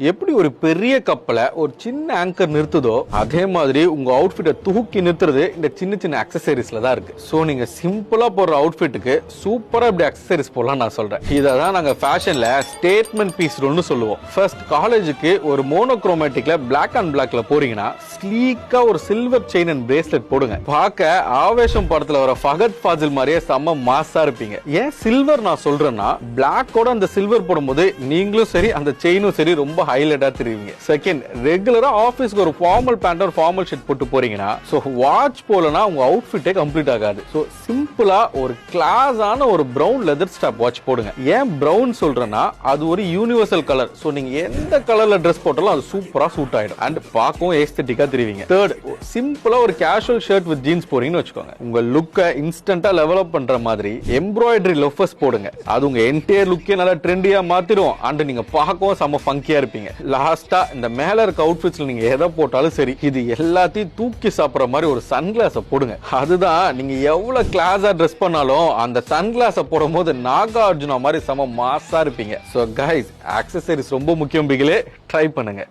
எப்படி ஒரு பெரிய கப்பலை ஒரு சின்ன ஆங்கர் நிறுத்துதோ அதே மாதிரி உங்க அவுட்ஃபிட்டை தூக்கி நிறுத்துறது இந்த சின்ன சின்ன அக்சசரிஸ்ல தான் இருக்கு. சோ நீங்க சிம்பிளா போடுற அவுட்ஃபிட்டுக்கு சூப்பரா இப்படி அக்சசரிஸ் போடலாம் நான் சொல்றேன். இதான் நாங்க ஃபேஷன்ல ஸ்டேட்மெண்ட் பீஸ் ரோல்னு சொல்லுவோம். ஃபர்ஸ்ட் காலேஜுக்கு ஒரு மோனோக்ரோமேட்டிக்ல பிளாக் அண்ட் பிளாக்ல போறீங்கன்னா ஸ்லீக்கா ஒரு சில்வர் செயின் அண்ட் பிரேஸ்லெட் போடுங்க. பார்க்க ஆவேசம் படத்துல வர ஃபகத் ஃபாசில் மாதிரியே செம்ம மாஸா இருப்பீங்க. ஏன் சில்வர் நான் சொல்றேன்னா பிளாக்கோட அந்த சில்வர் போடும்போது நீங்களும் சரி அந்த செயினும் சரி ரொம்ப ஹைலைட்டா தெரியுங்க. செகண்ட், ரெகுலரா ஆபீஸ்க்கு ஒரு ஃபார்மல் பேண்ட் ஒரு ஃபார்மல் ஷர்ட் போட்டு போறீங்கன்னா சோ வாட்ச் போலனா உங்க அவுட்ஃபிட்டே கம்ப்ளீட் ஆகாது. சோ சிம்பிளா ஒரு கிளாஸான ஒரு பிரவுன் லெதர் ஸ்ட்ராப் வாட்ச் போடுங்க. ஏன் பிரவுன் சொல்றேன்னா அது ஒரு யூனிவர்சல் கலர். சோ நீங்க எந்த கலர்ல Dress போட்டாலும் அது சூப்பரா சூட் ஆயிடும் அண்ட் பார்க்கவும் ஏஸ்தெட்டிக்கா தெரிவிங்க. தேர்ட், சிம்பிளா ஒரு கேஷுவல் ஷர்ட் வித் ஜீன்ஸ் போறீங்கன்னு வச்சுக்கோங்க. உங்க லுக்கை இன்ஸ்டன்டா லெவலப் பண்ற மாதிரி எம்ப்ராய்டரி லோஃபர்ஸ் போடுங்க. அது உங்க என்டையர் லுக்கே நல்லா ட்ரெண்டியா மாத்திரும் அண்ட் நீங்க பார்க்கவும் செம்ம ஃபங்கியா இருப்பீங்க. லாஸ்டா இந்த மேல இருக்க அவுட்ஃபிட்ஸ்ல நீங்க எதை போட்டாலும் சரி இது எல்லாத்தையும் தூக்கி சாப்பிடுற மாதிரி ஒரு சன்கிளாஸ போடுங்க. அதுதான் நீங்க எவ்வளவு கிளாஸா ட்ரெஸ் பண்ணாலும் அந்த சன்கிளாஸ போடும்போது நாகார்ஜுனா மாதிரி செம மாஸா இருப்பீங்க. சோ கைஸ், அக்சசரிஸ் ரொம்ப முக்கியம். பிகிலே ட்ரை பண்ணுங்க.